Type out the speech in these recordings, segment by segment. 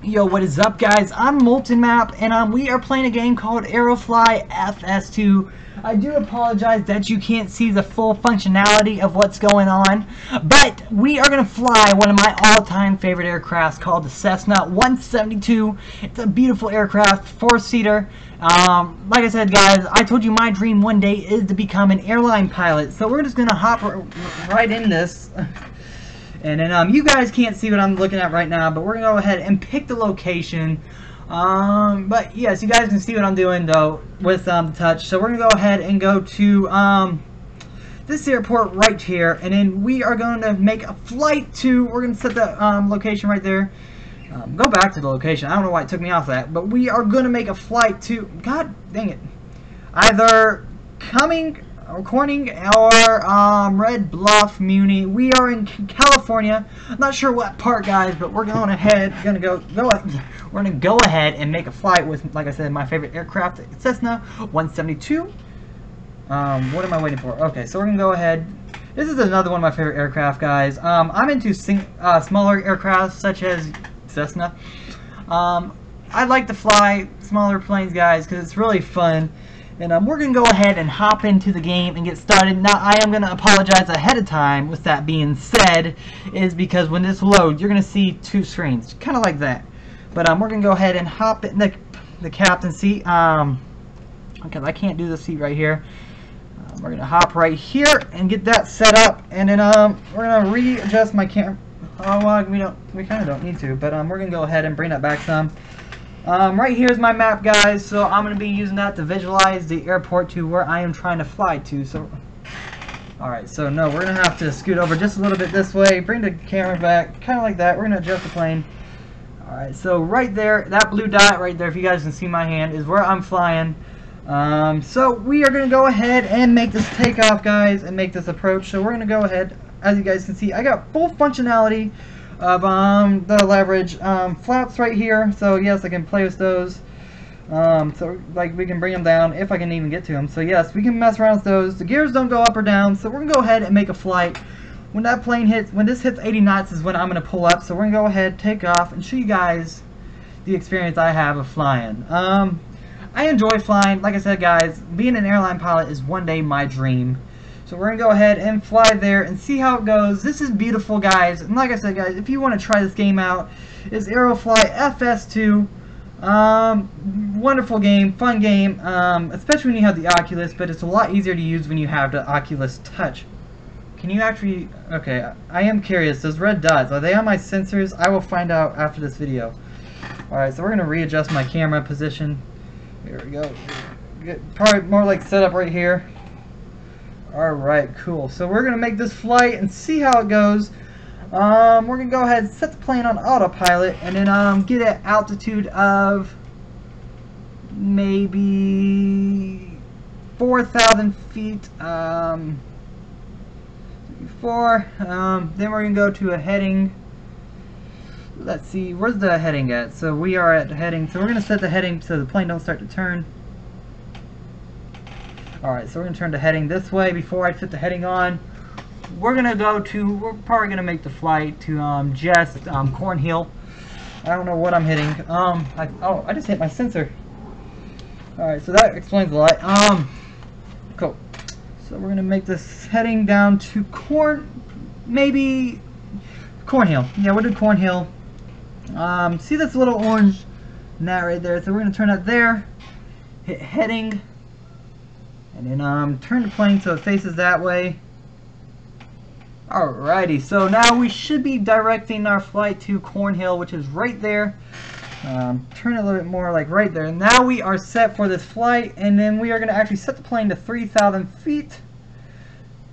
Yo, what is up, guys? I'm Moltenmap, and we are playing a game called Aerofly FS2. I do apologize that you can't see the full functionality of what's going on, but we are going to fly one of my all-time favorite aircrafts called the Cessna 172. It's a beautiful aircraft, four-seater. Like I said, guys, I told you my dream one day is to become an airline pilot, so we're just going to hop right in this. And then you guys can't see what I'm looking at right now, but we're going to go ahead and pick the location. But yes, you guys can see what I'm doing though with the touch. So we're going to go ahead and go to this airport right here. And then we are going to make a flight to, we're going to set the location right there. Go back to the location. I don't know why it took me off that. But we are going to make a flight to, god dang it, either Corning or Red Bluff, Muni. We are in California. I'm not sure what part, guys, but we're going ahead. We're gonna go ahead and make a flight with, like I said, my favorite aircraft, Cessna 172. What am I waiting for? Okay, so we're gonna go ahead. This is another one of my favorite aircraft, guys. I'm into smaller aircraft such as Cessna. I like to fly smaller planes, guys, because it's really fun. And we're going to go ahead and hop into the game and get started. Now, I am going to apologize ahead of time. With that being said, is because when this loads, you're going to see two screens, kind of like that. But we're going to go ahead and hop in the captain's seat, because I can't do the seat right here. We're going to hop right here and get that set up, and then we're going to readjust my camera. Oh, well, we kind of don't need to, but we're going to go ahead and bring that back some. Right here is my map, guys, so I'm going to be using that to visualize the airport to where I am trying to fly to. So, alright, so no, we're going to have to scoot over just a little bit this way, bring the camera back, kind of like that. We're going to adjust the plane. Alright, so right there, that blue dot right there, if you guys can see my hand, is where I'm flying. So we are going to go ahead and make this takeoff, guys, and make this approach. So we're going to go ahead, as you guys can see, I got full functionality of the leverage flaps right here, so yes, I can play with those. So like we can bring them down if I can even get to them. So yes, we can mess around with those. The gears don't go up or down, so we're gonna go ahead and make a flight. When that plane hits, when this hits 80 knots is when I'm gonna pull up. So we're gonna go ahead, take off, and show you guys the experience I have of flying. I enjoy flying. Like I said, guys, being an airline pilot is one day my dream. So we're going to go ahead and fly there and see how it goes. This is beautiful, guys. And like I said, guys, if you want to try this game out, it's Aerofly FS2. Wonderful game, fun game, especially when you have the Oculus, but it's a lot easier to use when you have the Oculus Touch. Can you actually... Okay, I am curious. Those red dots, are they on my sensors? I will find out after this video. Alright, so we're going to readjust my camera position. Here we go. Probably more like set up right here. Alright, cool. So we're going to make this flight and see how it goes. We're going to go ahead and set the plane on autopilot and then get an altitude of maybe 4,000 feet. Then we're going to go to a heading. Let's see, where's the heading at? So we are at the heading. So we're going to set the heading so the plane don't start to turn. Alright, so we're going to turn the heading this way. Before I set the heading on, we're probably going to make the flight to just Cornhill. I don't know what I'm hitting. I just hit my sensor. Alright, so that explains a lot. Cool. So we're going to make this heading down to maybe Cornhill. Yeah, we'll do Cornhill. See this little orange gnat right there? So we're going to turn that there. Hit heading. And then turn the plane so it faces that way. Alrighty, so now we should be directing our flight to Cornhill, which is right there. Turn it a little bit more like right there. Now we are set for this flight, and then we are going to actually set the plane to 3,000 feet.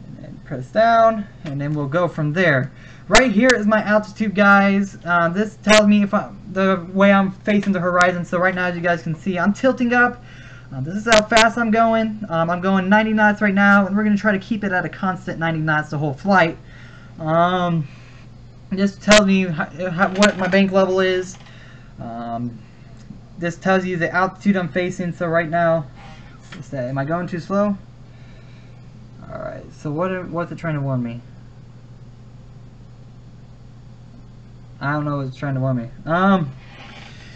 And then press down, and then we'll go from there. Right here is my altitude, guys. This tells me if the way I'm facing the horizon. So right now, as you guys can see, I'm tilting up. This is how fast I'm going. I'm going 90 knots right now, and we're going to try to keep it at a constant 90 knots the whole flight. This tells me what my bank level is. This tells you the altitude I'm facing. So right now, am I going too slow? Alright, so what's it trying to warn me? I don't know what's trying to warn me.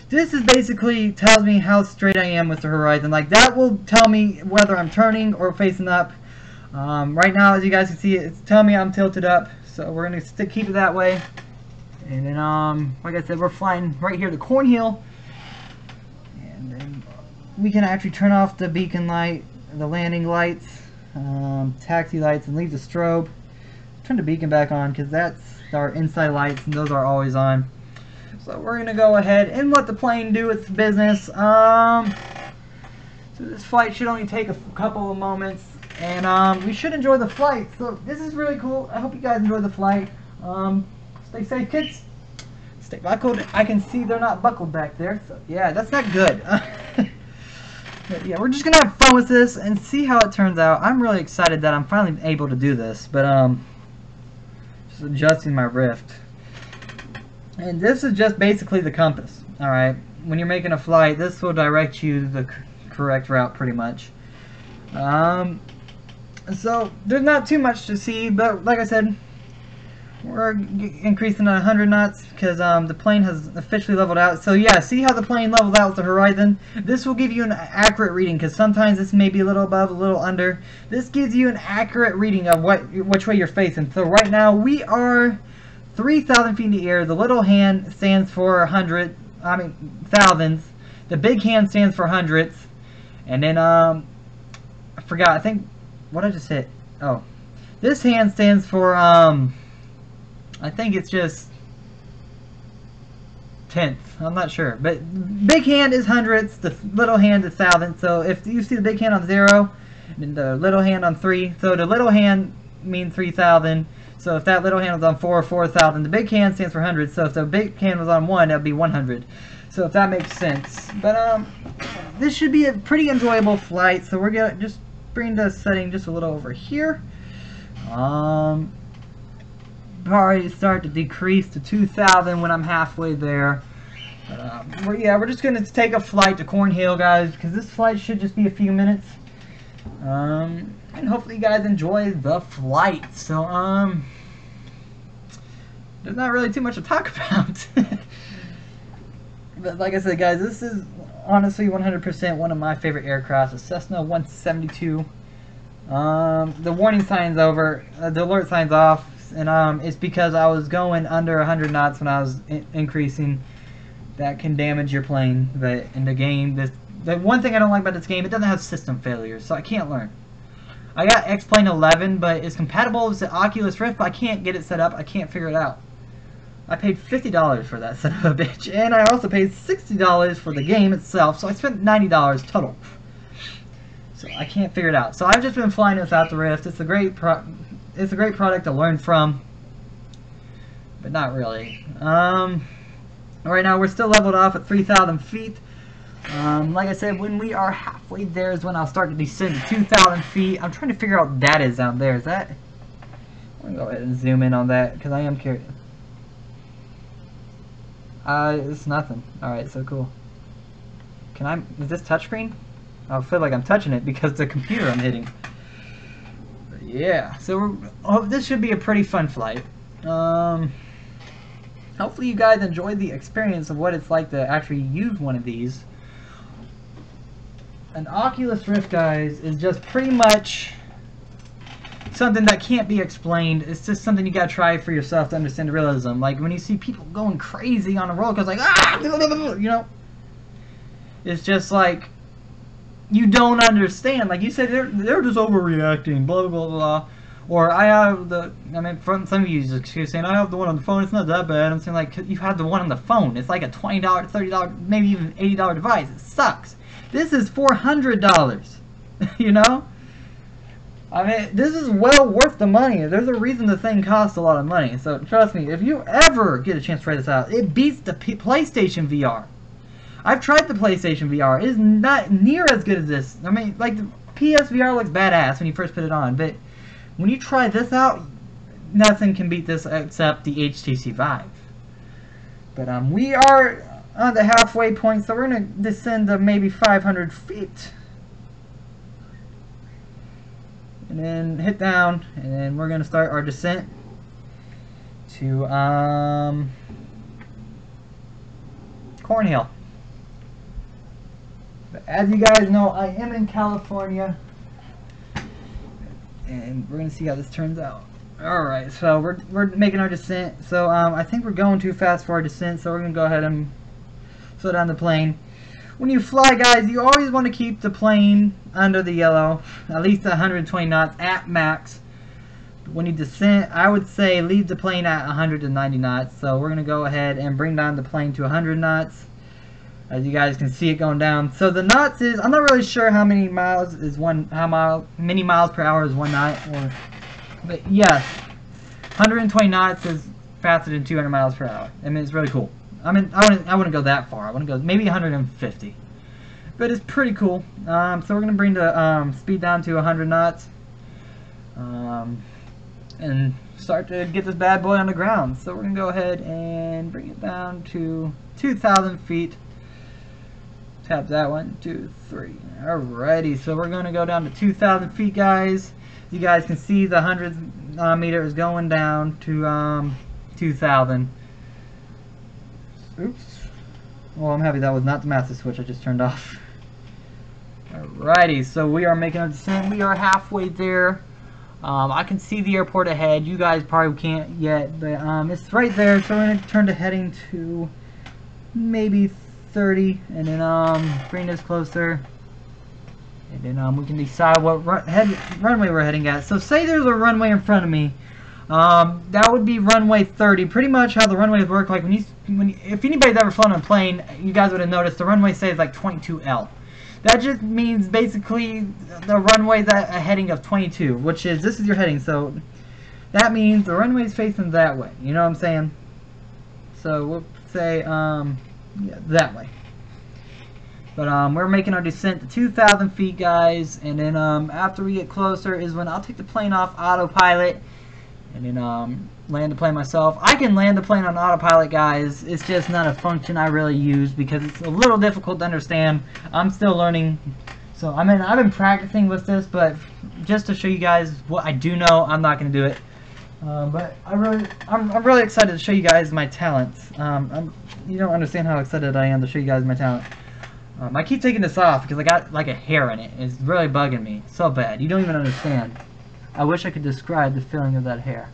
This is basically tells me how straight I am with the horizon. Like that will tell me whether I'm turning or facing up. Right now, as you guys can see, it's telling me I'm tilted up. So we're gonna keep it that way. And then, like I said, we're flying right here to Cornhill. And then we can actually turn off the beacon light, the landing lights, taxi lights, and leave the strobe. Turn the beacon back on because that's our inside lights, and those are always on. So we're gonna go ahead and let the plane do its business. So this flight should only take a couple of moments, and we should enjoy the flight. So this is really cool. I hope you guys enjoy the flight. Stay safe, kids. Stay buckled. I can see they're not buckled back there. So yeah, that's not good. But yeah, we're just gonna have fun with this and see how it turns out. I'm really excited that I'm finally able to do this, but just adjusting my rift. And this is just basically the compass. Alright, when you're making a flight, this will direct you the correct route pretty much. So there's not too much to see, but like I said, we're increasing to 100 knots because the plane has officially leveled out. So yeah, see how the plane levels out with the horizon? This will give you an accurate reading because sometimes this may be a little above, a little under. This gives you an accurate reading of which way you're facing. So right now we are 3,000 feet in the air. The little hand stands for thousands. The big hand stands for hundredths. And then I forgot. I think what I just hit. Oh, this hand stands for I think it's just tenths. I'm not sure. But big hand is hundredths. The little hand is thousandths. So if you see the big hand on 0, and the little hand on 3, so the little hand means 3,000. So if that little hand was on 4, 4,000. The big hand stands for hundreds. So if the big hand was on 1, that would be 100. So if that makes sense. But this should be a pretty enjoyable flight. So we're gonna just bring the setting just a little over here. Probably start to decrease to 2,000 when I'm halfway there. But we're just gonna take a flight to Cornhill, guys, because this flight should just be a few minutes. And hopefully you guys enjoy the flight. So there's not really too much to talk about. But like I said, guys, this is honestly 100% one of my favorite aircrafts, the Cessna 172. The warning sign's over, the alert sign's off, and it's because I was going under 100 knots when I was increasing. That can damage your plane. But in the game, the one thing I don't like about this game, it doesn't have system failures, so I can't learn. I got X-Plane 11, but it's compatible with the Oculus Rift, but I can't get it set up. I can't figure it out. I paid $50 for that son of a bitch, and I also paid $60 for the game itself, so I spent $90 total. So I can't figure it out. So I've just been flying without the Rift. It's a great product to learn from, but not really. Right now we're still leveled off at 3,000 feet. Like I said, when we are halfway there is when I'll start to descend to 2,000 feet. I'm trying to figure out what that is down there. Is that? I'm gonna go ahead and zoom in on that because I am curious. It's nothing. Alright, so cool. Is this touchscreen? I feel like I'm touching it because the computer I'm hitting. But yeah, so this should be a pretty fun flight. Hopefully you guys enjoyed the experience of what it's like to actually use one of these. An Oculus Rift, guys, is just pretty much something that can't be explained. It's just something you gotta try for yourself to understand the realism. Like when you see people going crazy on a roller coaster, like you know, it's just like you don't understand. Like you said, they're just overreacting, blah blah blah. Or I have from some of you just saying I have the one on the phone. It's not that bad. I'm saying like you have the one on the phone. It's like a $20, $30, maybe even $80 device. It sucks. This is $400. You know. I mean, this is well worth the money. There's a reason the thing costs a lot of money. So trust me, if you ever get a chance to try this out, it beats the PlayStation VR. I've tried the PlayStation VR. It is not near as good as this. I mean, like the PSVR looks badass when you first put it on, but when you try this out, nothing can beat this except the HTC Vive. But we are on the halfway point, so we're gonna descend to maybe 500 feet. And then hit down, and then we're gonna start our descent to Cornhill. as you guys know, I am in California, and we're gonna see how this turns out. Alright, so we're making our descent. So I think we're going too fast for our descent, so we're gonna go ahead and slow down the plane. When you fly, guys, you always want to keep the plane under the yellow, at least 120 knots at max. When you descend, I would say leave the plane at 190 knots. So we're going to go ahead and bring down the plane to 100 knots. As you guys can see it going down. So the knots is, I'm not really sure how many miles is many miles per hour is 1 knot. But yes, 120 knots is faster than 200 miles per hour. I mean, it's really cool. I mean, I wouldn't go that far. I wouldn't go maybe 150, but it's pretty cool. So we're gonna bring the speed down to 100 knots, and start to get this bad boy on the ground. So we're gonna go ahead and bring it down to 2,000 feet. Tap that 1, 2, 3. Alrighty, so we're gonna go down to 2,000 feet, guys. You guys can see the 100 meter is going down to 2,000. Oops. Well, I'm happy that was not the master switch I just turned off. Alrighty, so we are making a descent. We are halfway there. I can see the airport ahead. You guys probably can't yet, but it's right there. So we're going to turn the heading to maybe 30, and then bring this closer. And then we can decide what runway we're heading at. So say there's a runway in front of me. That would be runway 30. Pretty much how the runways work. Like if anybody's ever flown a plane, you guys would have noticed the runway says like 22L. That just means basically the runway's at a heading of 22, which is, this is your heading. So that means the runway's facing that way. You know what I'm saying? So we'll say yeah, that way. But we're making our descent to 2,000 feet, guys. And then after we get closer is when I'll take the plane off autopilot. And then land the plane myself. I can land the plane on autopilot, guys. It's just not a function I really use because it's a little difficult to understand. I'm still learning. So I mean, I've been practicing with this, but just to show you guys what I do know, I'm not going to do it. But I'm really excited to show you guys my talents. You don't understand how excited I am to show you guys my talent. I keep taking this off because I got like a hair in it. It's really bugging me so bad. You don't even understand. I wish I could describe the feeling of that hair.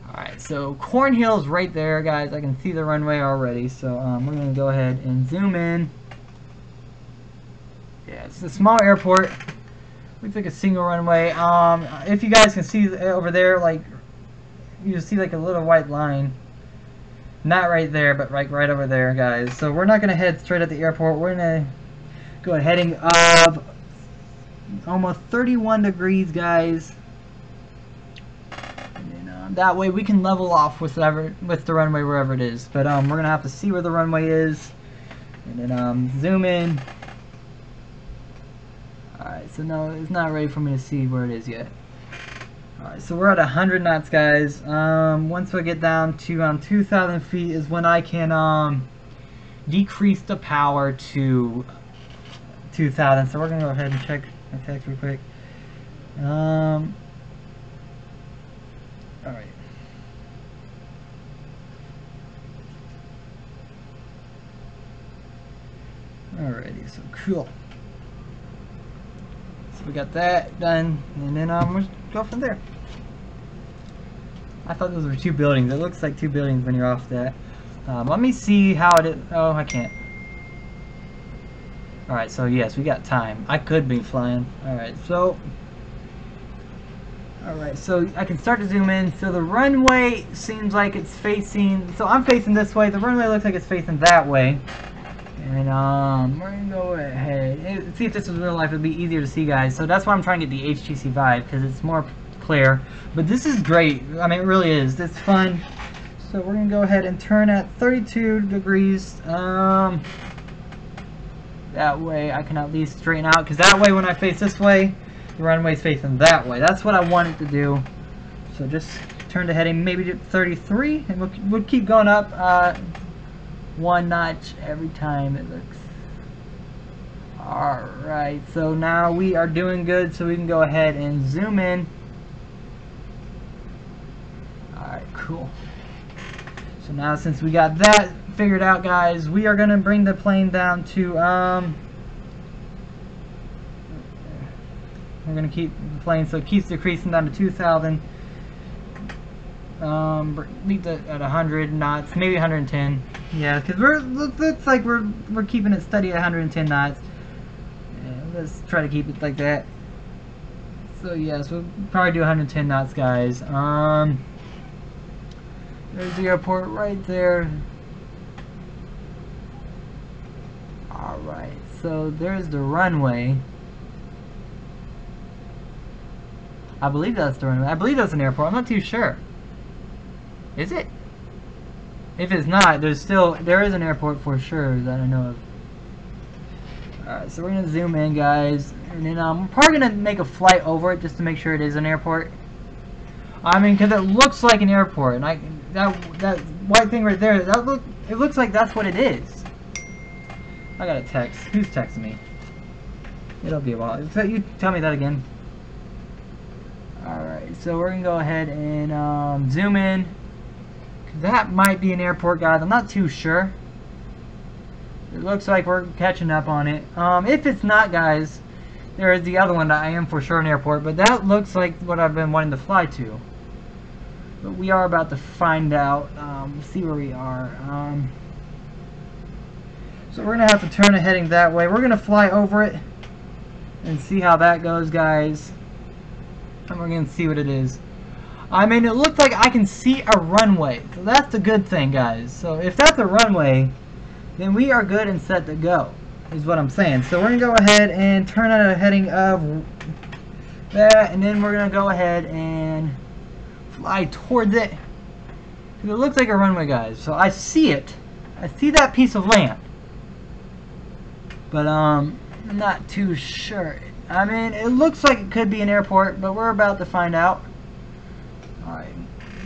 Alright, so Cornhill's right there, guys. I can see the runway already. So we're going to go ahead and zoom in. Yeah, it's a small airport. Looks like a single runway. If you guys can see over there, like, you see like a little white line. Not right there, but right over there, guys. So we're not going to head straight at the airport. We're going to go a heading of almost 31 degrees, guys. That way we can level off with the runway wherever it is. But we're gonna have to see where the runway is, and then zoom in. Alright, so no, it's not ready for me to see where it is yet. Alright, so we're at 100 knots, guys. Once we get down to 2,000 feet is when I can decrease the power to 2,000. So we're gonna go ahead and check my text real quick. Alright. Alrighty, so cool. So we got that done, and then we'll go from there. I thought those were 2 buildings. It looks like 2 buildings when you're off that. Let me see how it is. Oh, I can't. Alright, so yes, we got time. I could be flying. Alright, so I can start to zoom in. So the runway seems like it's facing, so I'm facing this way. The runway looks like it's facing that way. And we're gonna go ahead. See if this was real life, it'd be easier to see, guys. So that's why I'm trying to get the HTC Vive, because it's more clear. But this is great. I mean, it really is. It's fun. So we're gonna go ahead and turn at 32 degrees. That way I can at least straighten out, because that way when I face this way, the runway's facing that way. That's what I wanted to do. So just turn the heading maybe to 33, and we'll keep going up 1 notch every time it looks. Alright, so now we are doing good, so we can go ahead and zoom in. Alright, cool. So now since we got that figured out, guys, we are going to bring the plane down to We're gonna keep the plane so it keeps decreasing down to 2,000. Leave it at 100 knots, maybe 110. Yeah, because looks like we're keeping it steady at 110 knots. Yeah, let's try to keep it like that. So yes, we'll probably do 110 knots, guys. There's the airport right there. Alright, so there's the runway. I believe that's the runway. I believe that's an airport. I'm not too sure. Is it? If it's not, there is an airport for sure that I know of. Alright, so we're gonna zoom in, guys, and then we're probably gonna make a flight over it just to make sure it is an airport. I mean, because it looks like an airport, and that white thing right there, it looks like that's what it is. I got a text. Who's texting me? It'll be a while. You tell me that again. Alright, so we're gonna go ahead and zoom in. That might be an airport, guys. I'm not too sure. It looks like we're catching up on it. If it's not, guys, there is the other one that I am for sure an airport, but that looks like what I've been wanting to fly to. But we are about to find out. See where we are. So we're gonna have to turn it heading that way. We're gonna fly over it and see how that goes, guys. And we're gonna see what it is. I mean, it looks like I can see a runway, so that's the good thing, guys. So if that's a runway, then we are good and set to go, is what I'm saying. So we're gonna go ahead and turn out a heading of that, and then we're gonna go ahead and fly towards it. Because it looks like a runway, guys. So I see it. I see that piece of land. But I'm not too sure. I mean, it looks like it could be an airport, but we're about to find out. Alright,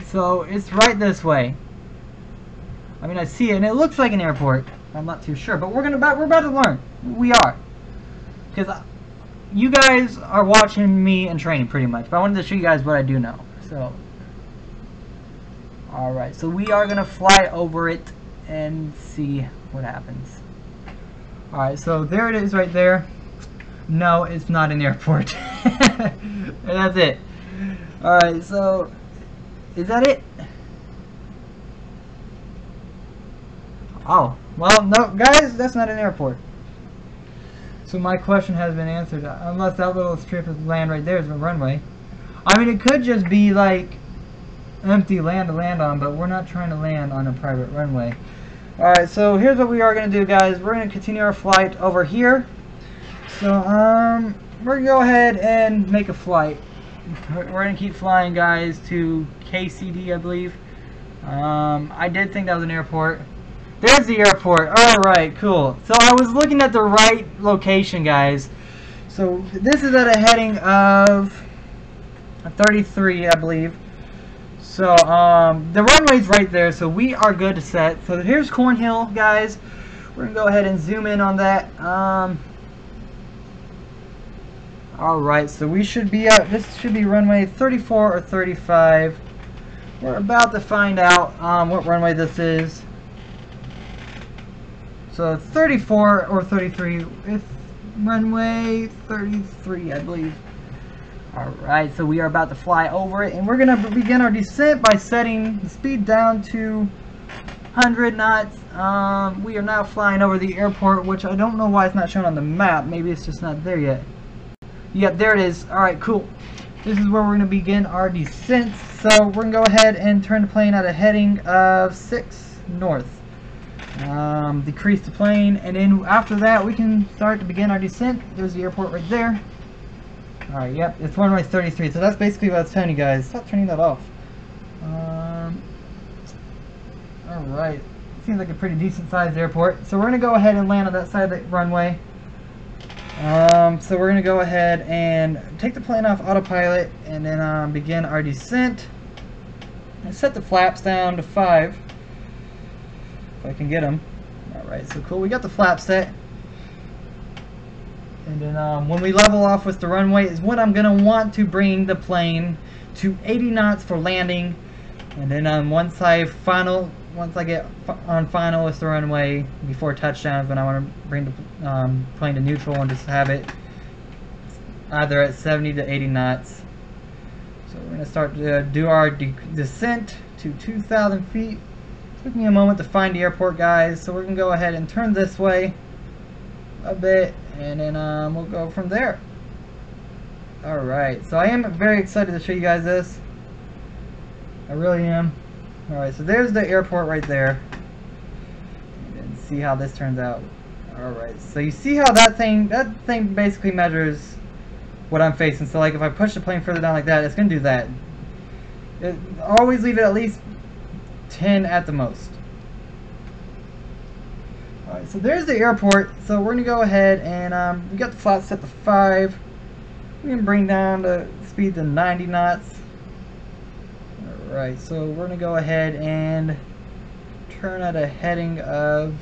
so it's right this way. I mean, I see it, and it looks like an airport. I'm not too sure, but we're about to learn. We are, because you guys are watching me and training pretty much. But I wanted to show you guys what I do know. So, all right, so we are gonna fly over it and see what happens. All right, so there it is, right there. No, it's not an airport. And that's it. All right, so. Is that it? Oh, well, no, guys, that's not an airport. So my question has been answered, unless that little strip of land right there is a runway. I mean, it could just be like empty land to land on, but we're not trying to land on a private runway. Alright, so here's what we are going to do, guys. We're going to continue our flight over here. So, we're going to go ahead and make a flight. We're going to keep flying, guys, to KCD, I believe. I did think that was an airport. There's the airport. Alright, cool. So I was looking at the right location, guys. So this is at a heading of 33, I believe. So the runway's right there, so we are good to set. So here's Cornhill, guys. We're going to go ahead and zoom in on that. Alright, so we should be at, this should be runway 34 or 35. We're about to find out what runway this is. So it's 34 or 33. It's runway 33, I believe. Alright, so we are about to fly over it, and we're going to begin our descent by setting the speed down to 100 knots. We are now flying over the airport, which I don't know why it's not shown on the map. Maybe it's just not there yet. Yep, there it is. Alright, cool. This is where we're going to begin our descent. So we're going to go ahead and turn the plane at a heading of 6 north. Decrease the plane, and then after that we can start to begin our descent. There's the airport right there. Alright, yep, it's runway 33. So that's basically what I was telling you guys. Stop turning that off. Alright. Seems like a pretty decent sized airport. So we're going to go ahead and land on that side of the runway. So we're going to go ahead and take the plane off autopilot and then begin our descent. And set the flaps down to 5. If I can get them. Alright, so cool. We got the flaps set. And then when we level off with the runway is what I'm going to want to bring the plane to 80 knots for landing. And then once I get on final with the runway before touchdown, then I want to bring the plane to neutral and just have it either at 70 to 80 knots. So we're going to start to do our descent to 2,000 feet. Took me a moment to find the airport, guys, so we're going to go ahead and turn this way a bit, and then we'll go from there. Alright, so I am very excited to show you guys this. I really am. Alright, so there's the airport right there. And see how this turns out. Alright, so you see how that thing basically measures what I'm facing. So like if I push the plane further down like that, it's going to do that. Always leave it at least 10 at the most. Alright, so there's the airport. So we're going to go ahead and we got the flaps set to 5. We can bring down the speed to 90 knots. Alright, so we're going to go ahead and turn at a heading of,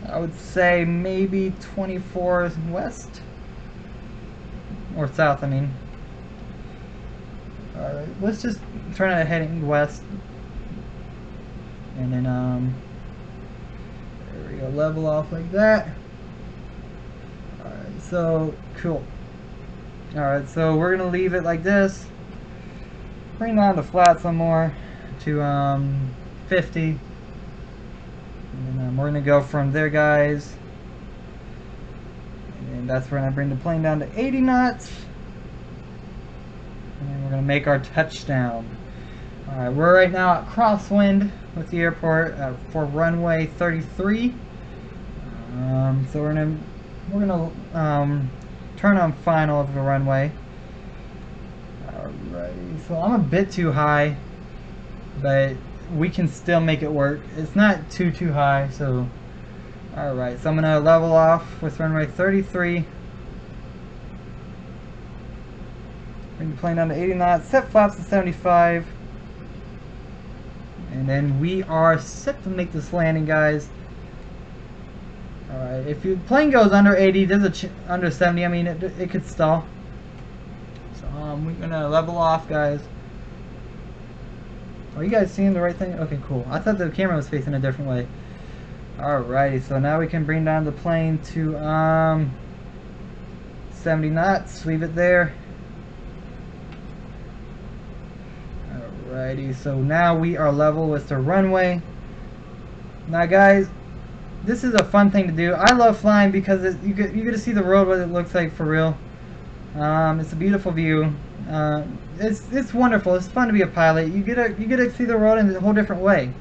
I would say, maybe 24 west. Or south, I mean. Alright, let's just turn at a heading west. And then, there we go, level off like that. Alright, so, cool. Alright, so we're going to leave it like this. Bring down the flat some more to 50. And then we're going to go from there, guys. And that's where I bring the plane down to 80 knots. And then we're going to make our touchdown. Alright, we're right now at crosswind with the airport for runway 33. So we're gonna turn on final of the runway. Alrighty, so I'm a bit too high, but we can still make it work. It's not too high, so alright, so I'm gonna level off with runway 33. Bring the plane down to 80 knots, set flaps to 75. And then we are set to make this landing, guys. Alright, if your plane goes under 80, there's under 70, I mean, it could stall. So we're gonna level off, guys. Are you guys seeing the right thing? Okay, cool. I thought the camera was facing a different way. Alrighty, so now we can bring down the plane to 70 knots. Leave it there. Alrighty, so now we are level with the runway. Now, guys, this is a fun thing to do. I love flying because you get to see the world, what it looks like for real. It's a beautiful view. It's wonderful. It's fun to be a pilot. You get to see the world in a whole different way.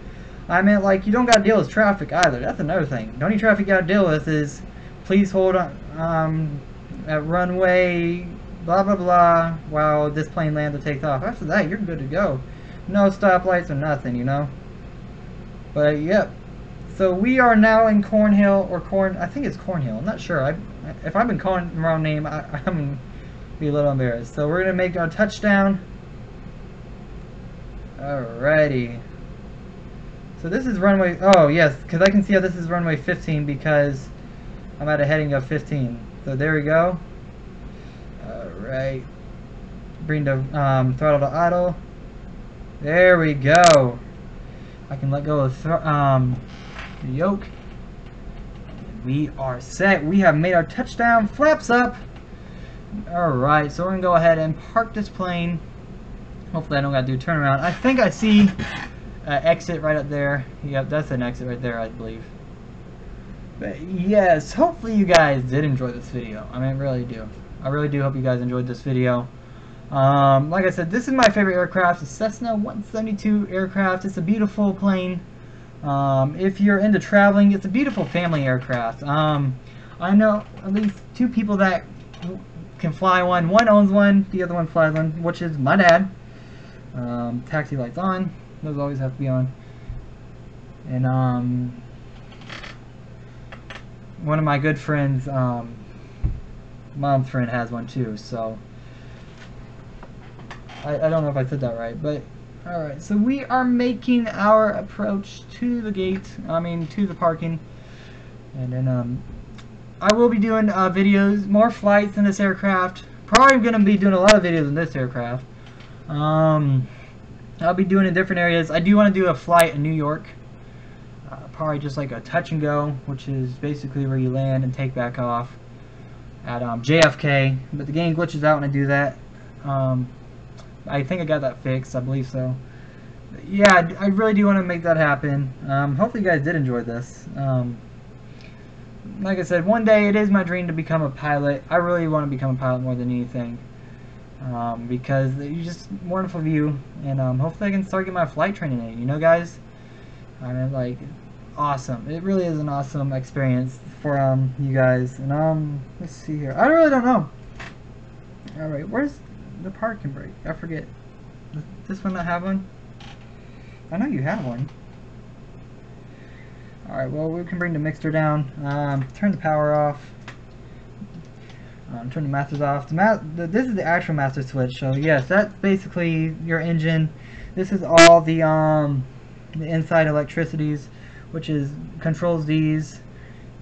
I mean, like, you don't got to deal with traffic either. That's another thing. The only traffic you got to deal with is please hold on at runway blah blah blah while this plane lands or takes off. After that, you're good to go. No stoplights or nothing, you know. But yep. So we are now in Cornhill, or I think it's Cornhill. I'm not sure. If I've been calling the wrong name, I'm gonna be a little embarrassed. So we're gonna make our touchdown. Alrighty. So this is runway. Oh yes, because I can see how this is runway 15 because I'm at a heading of 15. So there we go. Alright. Bring the throttle to idle. There we go. I can let go of the yoke. We are set. We have made our touchdown. Flaps up. Alright, so we're going to go ahead and park this plane. Hopefully I don't got to do a turnaround. I think I see exit right up there. Yep, that's an exit right there, I believe. But yes, hopefully you guys did enjoy this video. I mean, I really do. I really do hope you guys enjoyed this video. Like I said, this is my favorite aircraft, the Cessna 172 aircraft. It's a beautiful plane. If you're into traveling, it's a beautiful family aircraft. I know at least 2 people that can fly one. One owns one, the other one flies one, which is my dad. Taxi lights on. Those always have to be on. And one of my good friends, mom's friend has one too, so I don't know if I said that right, but alright, so we are making our approach to the gate, to the parking, and then I will be doing videos, more flights in this aircraft. Probably going to be doing a lot of videos in this aircraft. I'll be doing in different areas. I do want to do a flight in New York, probably just like a touch and go, which is basically where you land and take back off. at JFK, but the game glitches out when I do that. I think I got that fixed, I believe so. But yeah, I really do want to make that happen. Hopefully you guys did enjoy this. Like I said, one day it is my dream to become a pilot. I really want to become a pilot more than anything. Because you just wonderful view, and hopefully I can start getting my flight training in. You know, guys, I mean, like, awesome. It really is an awesome experience for you guys. And let's see here. I really don't know. All right, where's the parking brake? I forget. Does this one not have one? I know you have one. All right. Well, we can bring the mixer down. Turn the power off. Turn the masters off. This is the actual master switch. So yes, that's basically your engine. This is all the inside electricities, which is controls these,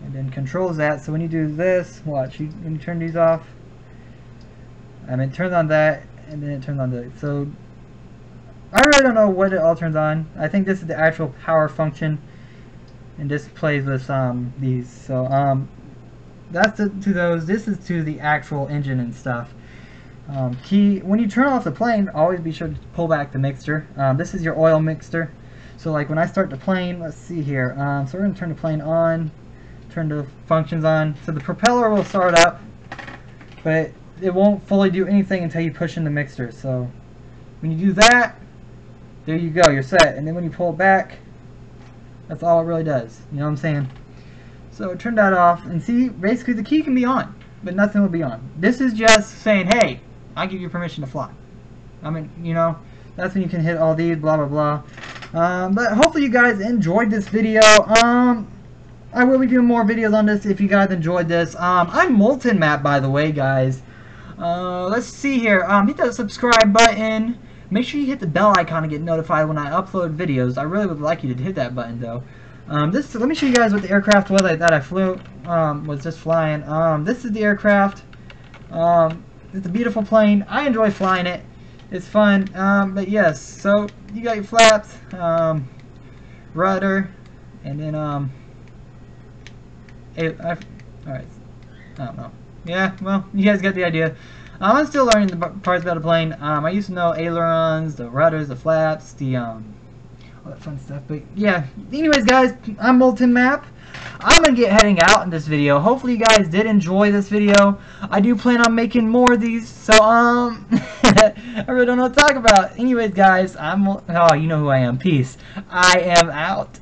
and then controls that. So when you do this, watch. When you turn these off, I mean, it turns on that, and then it turns on this. So I really don't know what it all turns on. I think this is the actual power function, and this plays with these. So that's to those. This is to the actual engine and stuff. When you turn off the plane, always be sure to pull back the mixer. This is your oil mixer. So like when I start the plane, let's see here. So we're going to turn the plane on, turn the functions on. So the propeller will start up, but it won't fully do anything until you push in the mixer. So when you do that, there you go, you're set. And then when you pull it back, that's all it really does. You know what I'm saying? So turn that off, and see, basically the key can be on, but nothing will be on. This is just saying, hey, I give you permission to fly. I mean, you know, that's when you can hit all these, blah, blah, blah. But hopefully you guys enjoyed this video. I will be doing more videos on this if you guys enjoyed this. I'm Moltenmap, by the way, guys. Let's see here. Hit that subscribe button. Make sure you hit the bell icon to get notified when I upload videos. I really would like you to hit that button, though. Let me show you guys what the aircraft was that I flew. Was just flying. This is the aircraft. It's a beautiful plane. I enjoy flying it. It's fun. But yes, so you got your flaps, rudder, and then alright. I don't know. Yeah, well, you guys got the idea. I'm still learning the parts about a plane. I used to know ailerons, the rudders, the flaps, the all that fun stuff. But yeah, anyways, guys, I'm Moltenmap. I'm gonna get heading out in this video. Hopefully you guys did enjoy this video. I do plan on making more of these, so I really don't know what to talk about. Anyways, guys, oh, you know who I am. Peace. I am out.